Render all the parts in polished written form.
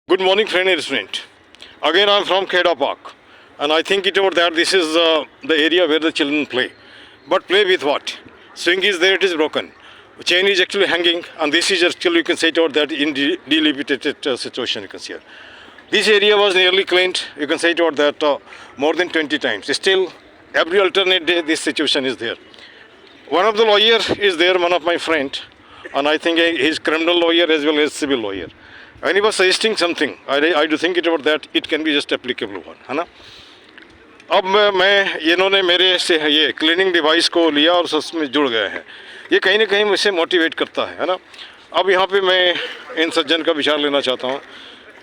Good morning, friend and student. Again, I am from Kheda Park, and I think it over there. This is the area where the children play. But play with what? Swing is there; it is broken. Chain is actually hanging, and this is actually, you can say it over that in delimited situation. You can see here. This area was nearly cleaned. You can say it over that more than 20 times. Still, every alternate day, this situation is there. One of the lawyer is there, one of my friend, and I think he is criminal lawyer as well as civil lawyer. And he was suggesting something. I do think it about that. It can be just applicable one, है ना? अब मैं इन्होंने मेरे से ये cleaning device को लिया और सच में जुड़ गए हैं. ये कहीं ना कहीं मुझे मोटिवेट करता है ना? अब यहाँ पे मैं इन सज्जन का विचार लेना चाहता हूँ.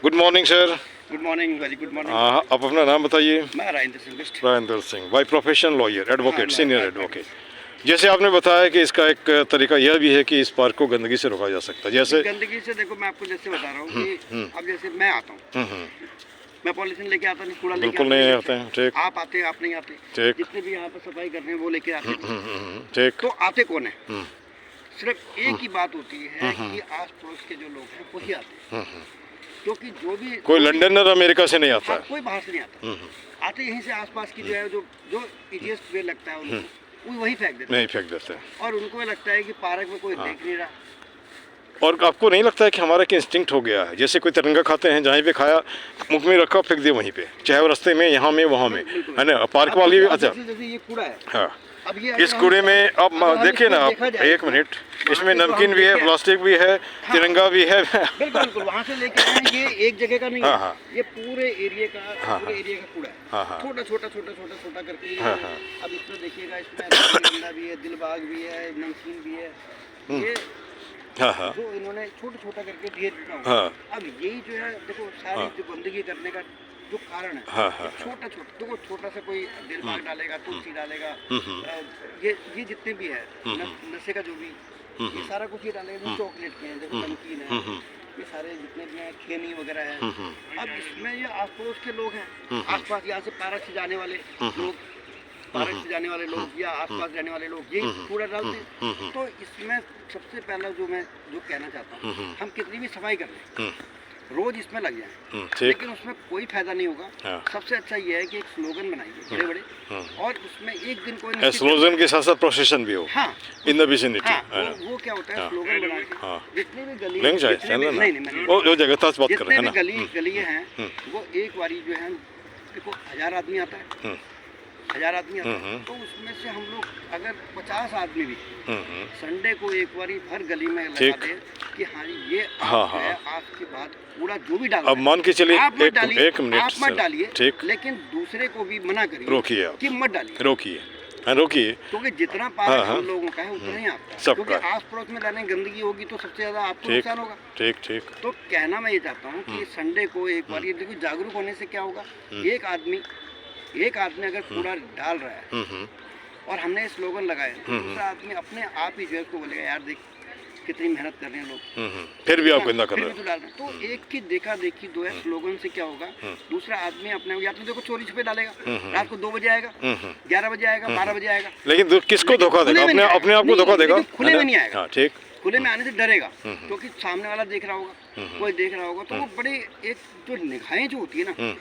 Good morning sir. Good morning, very good morning. हाँ, आप अपना नाम बताइए. मैं Rajendra Singh Bisht. Rajendra Singh, by profession lawyer, advocate, senior advocate. जैसे आपने बताया कि इसका एक तरीका यह भी है कि इस पार्क को गंदगी से रोका जा सकता है. जैसे गंदगी से देखो, मैं आपको जैसे बता रहा हूँ कि अब जैसे मैं आता हूँ, मैं पॉलिथीन लेके आता नहीं, कूड़ा लेके बिल्कुल नहीं आते हैं. ठीक. आप आते हैं, आप नहीं आते. ठीक. जितने भी यहाँ पर सफाई कर रहे हैं वो लेके आते हैं. ठीक. तो आते कौन है? सिर्फ एक ही बात होती है कि आस पड़ोस के जो लोग हैं वही आते हैं. क्योंकि जो भी कोई लंदन और अमेरिका से नहीं आता है. कोई बाहर से नहीं आता. आते यहीं से आसपास की जो है जो इडियट वे लगता है उनको, वो वही फेंक देते हैं. नहीं फेंक देते हैं. और उनको लगता है कि पार्क में कोई देख नहीं रहा. और आपको नहीं लगता है कि हमारा एक इंस्टिंक्ट हो गया है? जैसे कोई तिरंगा खाते हैं, जहाँ पे खाया मुख में रखा फेंक दिया वहीं पे, चाहे वो रास्ते में, यहाँ में, वहाँ में, है ना? पार्क वाली भी. अच्छा, जैसे ये कूड़ा है. हाँ. अब ये इस कूड़े में अब देखिए ना आप, एक मिनट, इसमें नमकीन भी है, प्लास्टिक भी है, तिरंगा भी है. बिल्कुल बिल्कुल. वहाँ से लेके आए, ये एक जगह का नहीं है. हाँ. ये पूरे एरिया का कूड़ा है. हाँ. छोटा छोटा करके. हाँ. अब इसमें देखिएगा, इसमें रसगुल्ला भी है, दिलबाग भी है, नमकीन भी है. ये हाँ. जो इन्होंने छोटा करके ढेर दिया. हाँ. अब यही जो है देखो, सारी जो गंदगी करने का जो कारण है, हाँ. छोटा देखो, छोटा सा कोई दिलबाग डालेगा, तुलसी डालेगा, ये जितने भी है नशे का जो भी, ये सारा कुछ ये डालेगा. चॉकलेट के हैं, देखो नमकीन है, ये सारे जितने भी हैं, खेनी वगैरह है. अब इसमें ये आस पड़ोस के लोग हैं, आसपास यहाँ से पार्क से जाने वाले लोग, पार्क से जाने वाले लोग या आसपास रहने वाले लोग, ये कूड़ा डालते हैं. तो इसमें सबसे पहला जो मैं कहना चाहता हूँ, हम कितनी भी सफाई कर लें, रोज इसमें लग जाए, लेकिन उसमें कोई फायदा नहीं होगा. सबसे अच्छा ये है कि एक स्लोगन बनाइए बड़े और उसमें एक दिन कोई स्लोगन के साथ साथ प्रोसेशन भी हो. हाँ. In the vicinity. वो क्या होता है, स्लोगन बना के जितने भी गली, नहीं, वो जगह बात कर रहे हैं ना, गली हैं, वो एक बारी जो है, देखो 1000 आदमी आता है, 1000 आदमी आता है, तो उसमें से हम लोग अगर 50 आदमी भी संडे को एक बारी हर गली में लगा दे कि हाँ ये आपके बाद कूड़ा जो भी डाल, अब मान के चलिए, एक मिनट, आप मत डालिए, ठीक, लेकिन दूसरे को भी मना करिए, रोकिए कि मत डालिए, रोकिए. क्योंकि जितना पार्क हम लोगों का है उतना ही आपका है. क्योंकि आस पड़ोस में रहने गंदगी होगी तो सबसे ज्यादा आपको नुकसान होगा. ठीक. तो कहना मैं ये चाहता हूँ कि संडे को एक बार, ये देखो, जागरूक होने से क्या होगा, एक आदमी अगर कूड़ा डाल रहा है और हमने स्लोगन लगाया, दूसरा आदमी अपने आप ही जो है उसको बोलेगा, यार देख कितनी मेहनत कर रहे हैं लोग, फिर भी आप गंदा कर रहे हैं, डाल रहे हैं. तो एक की देखा देखी दो है, स्लोगन से क्या होगा, दूसरा आदमी अपने, या तो देखो चोरी छुपे डालेगा, रात को 2 बजे आएगा, 11 बजे आएगा, 12 बजे आएगा, लेकिन किसको धोखा देगा? अपने आप को धोखा देगा. खुले में नहीं आएगा. ठीक. खुले में आने से डरेगा, क्योंकि सामने वाला देख रहा होगा, कोई देख रहा होगा, तो वो बड़े एक जो निगाहें जो होती है ना,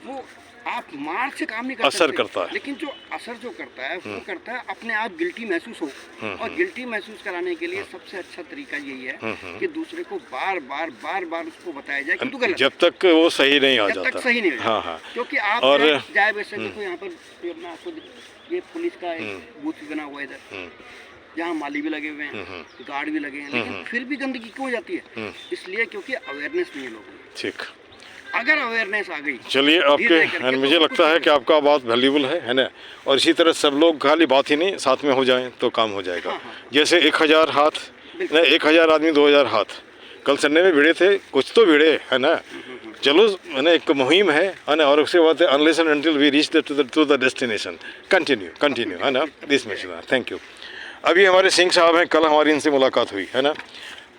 वो आप मार से काम नहीं कर असर करता है, लेकिन जो असर जो करता है वो करता है अपने आप गिल्टी महसूस हो. और गिल्टी महसूस कराने के लिए सबसे अच्छा तरीका यही है कि दूसरे को बार बार उसको बताया जाए कि तू गलत, जब तक वो सही नहीं आ जाता, जब तक सही नहीं हो जाता. हाँ. क्योंकि आप और जाए वैसे देखो, यहाँ पर मैं आपको ये पुलिस का एक बूथ भी बना हुआ है इधर, जहाँ माली भी लगे हुए हैं, गार्ड भी लगे हैं, लेकिन फिर भी गंदगी क्यों हो जाती है? इसलिए क्योंकि अवेयरनेस नहीं है लोगों में. ठीक. अगर अवेयरनेस आ गई, चलिए आपके, मुझे लगता है कि आपका बात वैल्यूबल है ना? और इसी तरह सब लोग खाली बात ही नहीं, साथ में हो जाएं तो काम हो जाएगा. जैसे 1000 हाथ, 1000 आदमी 2000 हाथ. कल संडे में भिड़े थे, कुछ तो भिड़े, है ना? चलो, मैंने एक मुहिम है ना, और उसके बाद unless and until we reach to the destination, continue, है ना, दिस मैसेज. Thank you. अभी हमारे सिंह साहब हैं, कल हमारी इनसे मुलाकात हुई, है ना,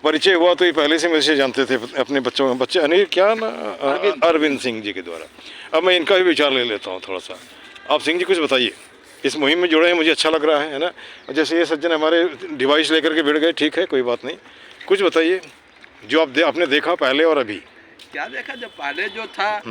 परिचय हुआ, तो ये पहले से मुझे जानते थे अपने बच्चे अनिल क्या ना, अरविंद सिंह जी के द्वारा. अब मैं इनका भी विचार ले लेता हूँ थोड़ा सा. आप सिंह जी कुछ बताइए, इस मुहिम में जुड़े हैं, मुझे अच्छा लग रहा है ना? जैसे ये सज्जन हमारे डिवाइस लेकर के भिड़ गए, ठीक है, कोई बात नहीं, कुछ बताइए जो आपने देखा पहले और अभी. क्या देखा, जब पहले जो था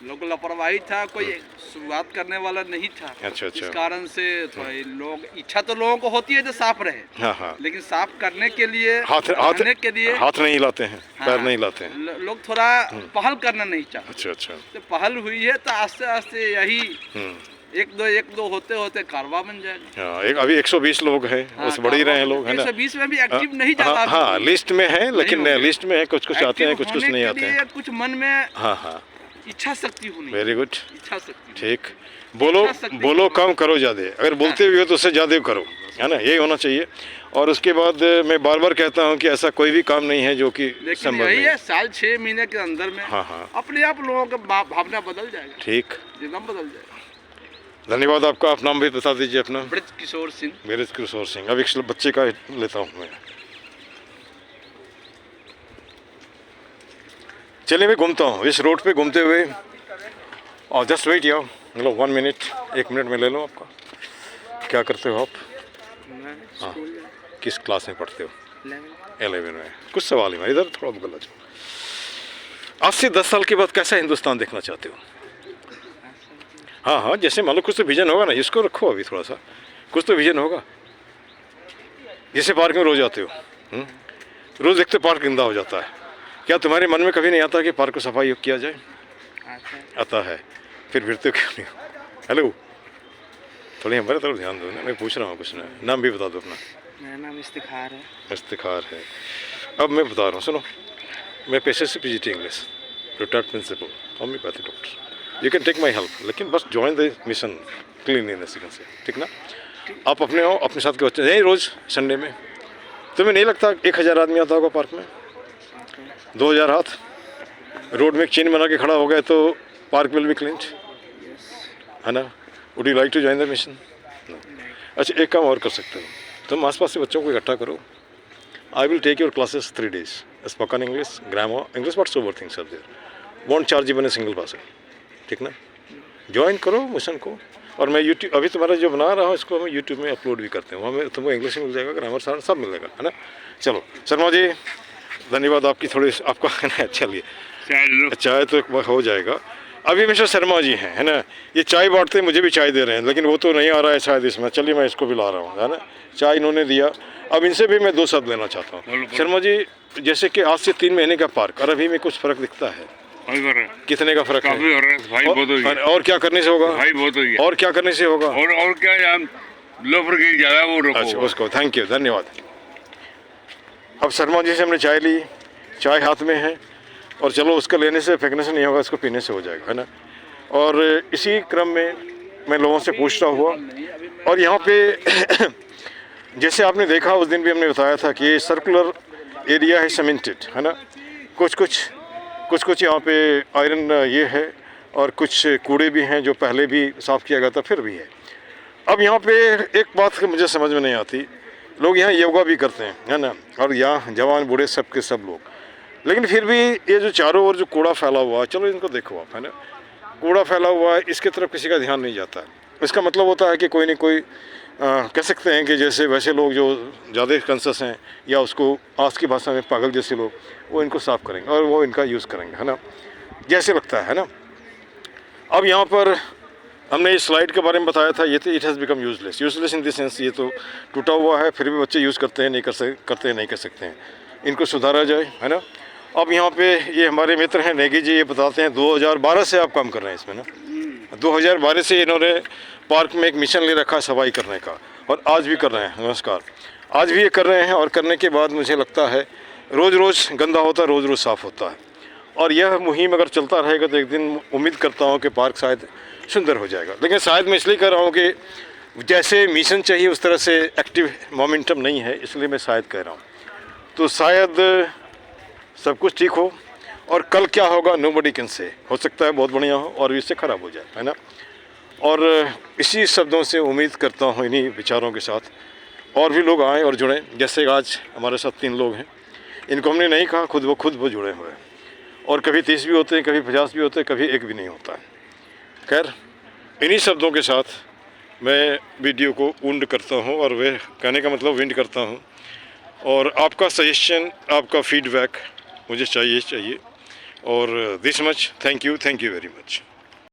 लोग लापरवाही था, कोई शुरुआत करने वाला नहीं था। अच्छा, अच्छा। इस कारण से थोड़ा ये लोग, इच्छा तो लोगों को होती है जो साफ रहे, हाँ हाँ, लेकिन साफ करने के लिए, हाथ रहने के लिए हाथ नहीं हिलाते हैं, हाँ, पैर नहीं हिलाते हैं। लोग थोड़ा पहल करना नहीं चाहते। अच्छा अच्छा। तो पहल हुई है तो आस्ते आस्ते यही एक दो होते होते कारवा बन जाएगा। हाँ, अभी 120 लोग हैं, उस बढ़ ही रहे हैं लोग, है ना। 120 में भी एक्टिव नहीं ज्यादा। हाँ, हाँ, लिस्ट में है, लेकिन होंगे। लिस्ट में है, कुछ कुछ आते हैं, कुछ कुछ नहीं आते हैं। कुछ मन में हाँ हाँ, इच्छा शक्ति होनी। वेरी गुड, इच्छा शक्ति। ठीक। बोलो इच्छा शक्ति बोलो कम करो ज़्यादा, अगर बोलते भी हो तो उससे ज़्यादा करो, है ना, यही होना चाहिए। और उसके बाद मैं बार बार कहता हूँ कि ऐसा कोई भी काम नहीं है जो कि लेकिन संभव यही नहीं। है, साल 6 महीने के अंदर में हाँ हाँ, अपने आप लोगों का भावना बदल जाएगा, ठीक। एकदम बदल जाएगा। धन्यवाद आपका। आप नाम भी बता दीजिए अपना। ब्रज किशोर सिंह। ब्रज किशोर सिंह। अब एक बच्चे का लेता हूँ मैं। चलिए मैं घूमता हूँ इस रोड पे, घूमते हुए। और जस्ट वेट यार, मतलब 1 मिनट, 1 मिनट में ले लो आपका। क्या करते हो आप? हाँ, किस क्लास में पढ़ते हो? 11 में। कुछ सवाल है, इधर थोड़ा बगल आ जाओ। आज से 10 साल के बाद कैसा हिंदुस्तान देखना चाहते हो? हाँ हाँ, जैसे मान लो कुछ तो विजन होगा ना, इसको रखो अभी थोड़ा सा, कुछ तो विजन होगा। जैसे पार्क में रोज आते हो, रोज देखते पार्क गंदा हो जाता है, क्या तुम्हारे मन में कभी नहीं आता कि पार्क को सफाई किया जाए? आता है, फिर फिरते क्यों नहीं? हेलो, थोड़ी हमारे तरफ ध्यान दो ना, मैं पूछ रहा हूँ कुछ ना। नाम भी बता दो अपना। मेरा नाम इफ्तिखार है। इफ्तिखार है। अब मैं बता रहा हूँ, सुनो। मैं पेशे से PGT English, retired principal, homeopathy doctor. You can take my help, लेकिन बस ज्वाइन द मिशन क्लीनलीनेस से, ठीक ना। आप अपने हो, अपने साथ के बच्चे यही रोज़ संडे में। तुम्हें नहीं लगता 1000 आदमी आता होगा पार्क में? 2000 हाथ रोड में एक चेन बना के खड़ा हो गए तो पार्क विल बी क्लीन्ड, है ना। Would you like to join the mission? अच्छा, एक काम और कर सकते हो, तुम आसपास से बच्चों को इकट्ठा करो। I will take your classes 3 days, spoken English, grammar English, whatsoever things are there, won't charge even a single person, ठीक ना। ज्वाइन करो मिशन को। और मैं यूट्यूब, अभी तुम्हारा जो बना रहा हूँ इसको मैं यूट्यूब में अपलोड भी करते हैं, वहाँ में तुमको इंग्लिश में मिल जाएगा, ग्रामर सारा सब मिलेगा, है ना। चलो शर्मा जी, धन्यवाद आपकी, थोड़ी आपका है ना। चलिए, चाय तो हो जाएगा। अभी मिस्टर शर्मा जी हैं, है ना, ये चाय बांटते हैं, मुझे भी चाय दे रहे हैं, लेकिन वो तो नहीं आ रहा है शायद इसमें। चलिए मैं इसको भी ला रहा हूँ, है ना। चाय इन्होंने दिया, अब इनसे भी मैं 2 शब्द लेना चाहता हूँ। शर्मा जी, जैसे कि आज से 3 महीने का पार्क और अभी में कुछ फ़र्क दिखता है? कितने का फ़र्क है? भाई बहुत हो गया। और क्या करने से होगा? भाई बहुत हो गया। और क्या करने से होगा? और क्या यार, लोफर की ज़्यादा वो रोको। अच्छा, उसको थैंक यू, धन्यवाद। अब शर्मा जी से हमने चाय ली, चाय हाथ में है, और चलो उसका लेने से फेंकने से नहीं होगा, इसको पीने से हो जाएगा, है ना। और इसी क्रम में मैं लोगों से पूछता हुआ, और यहाँ पे जैसे आपने देखा उस दिन भी हमने बताया था कि ये सर्कुलर एरिया है, सीमेंटेड, है ना। कुछ यहाँ पे आयरन ये है, और कुछ कूड़े भी हैं जो पहले भी साफ़ किया गया था, फिर भी है। अब यहाँ पे एक बात मुझे समझ में नहीं आती, लोग यहाँ योगा भी करते हैं, है ना, और यहाँ जवान बूढ़े सब के सब लोग, लेकिन फिर भी ये जो चारों ओर जो कूड़ा फैला हुआ है, चलो इनको देखो आप, है ना, कूड़ा फैला हुआ है, इसके तरफ किसी का ध्यान नहीं जाता है। इसका मतलब होता है कि कोई न कोई कह सकते हैं कि जैसे वैसे लोग जो ज़्यादा कॉन्शियस हैं, या उसको आज की भाषा में पागल जैसे लोग, वो इनको साफ़ करेंगे और वो इनका यूज़ करेंगे, है ना, जैसे लगता है ना। अब यहाँ पर हमने इस स्लाइड के बारे में बताया था, ये तो it has become useless in this sense, ये तो टूटा हुआ है, फिर भी बच्चे यूज़ करते हैं, नहीं कर सकते हैं, इनको सुधारा जाए, है ना। अब यहाँ पे ये हमारे मित्र हैं नेगी जी, ये बताते हैं 2012 से आप काम कर रहे हैं इसमें ना। 2012 से इन्होंने पार्क में एक मिशन ले रखा है सफाई करने का, और आज भी कर रहे हैं। नमस्कार, आज भी ये कर रहे हैं, और करने के बाद मुझे लगता है रोज़ रोज़ गंदा होता है, रोज़ रोज़ साफ़ होता है। और यह मुहिम अगर चलता रहेगा तो एक दिन उम्मीद करता हूँ कि पार्क शायद सुंदर हो जाएगा। लेकिन शायद मैं इसलिए कह रहा हूँ कि जैसे मिशन चाहिए उस तरह से एक्टिव मोमेंटम नहीं है, इसलिए मैं शायद कह रहा हूँ। तो शायद सब कुछ ठीक हो, और कल क्या होगा नोबडी कैन से, हो सकता है बहुत बढ़िया हो और इससे ख़राब हो जाए, है ना। और इसी शब्दों से उम्मीद करता हूँ, इन्हीं विचारों के साथ और भी लोग आएँ और जुड़ें। जैसे आज हमारे साथ 3 लोग हैं, इनको हमने नहीं कहा, खुद वो जुड़े हुए हैं, और कभी 30 भी होते हैं, कभी 50 भी होते हैं, कभी 1 भी नहीं होता है। खैर, इन्हीं शब्दों के साथ मैं वीडियो को उंड करता हूँ, और वह कहने का मतलब विंड करता हूँ। और आपका सजेशन, आपका फीडबैक मुझे चाहिए, और this much, thank you very much.